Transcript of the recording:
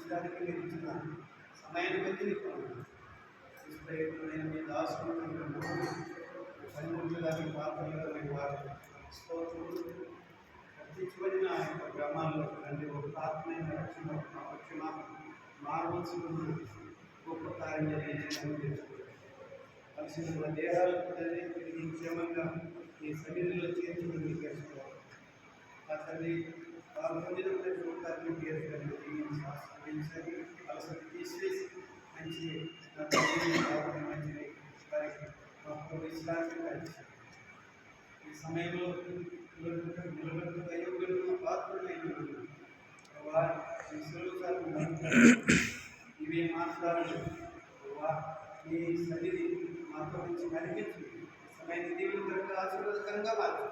జీవించడానికి మీరు ఇచ్చిన సమయాన్ని బట్టి నీకు నిష్ప్రయత్నమైన మీ దాసులు పనిముట్లుగాని పాత్రలుగా మీ వారు స్తోత్రులు రక్షించబడిన ఆ యొక్క గ్రామాల్లో తండ్రి ఒక ఆత్మైన రక్షణ వచ్చిన మానవసుకున్న గొప్ప కార్యం జరిగించి కలిసిన దేహాలకు తండ్రి తిరిగి క్షేమంగా ఈ సన్నిధిలో చేర్చుకుని మీకు తెలుసుకోవాలి ఆ తండ్రి వారు పొందినటువంటి కార్యం జీవించాలి అలసట తీసివేసి మంచి మంచి వారికి మాకు విశ్రాంతి ఈ సమయంలో దైవగలుగున్న పాత్రమైన ఇవి మాట్లాడాలి ఈ సన్నిధి మాతో నుంచి నడిపించి సమయాన్ని దీవులు కనుక ఆశీర్వాదకరంగా మార్చు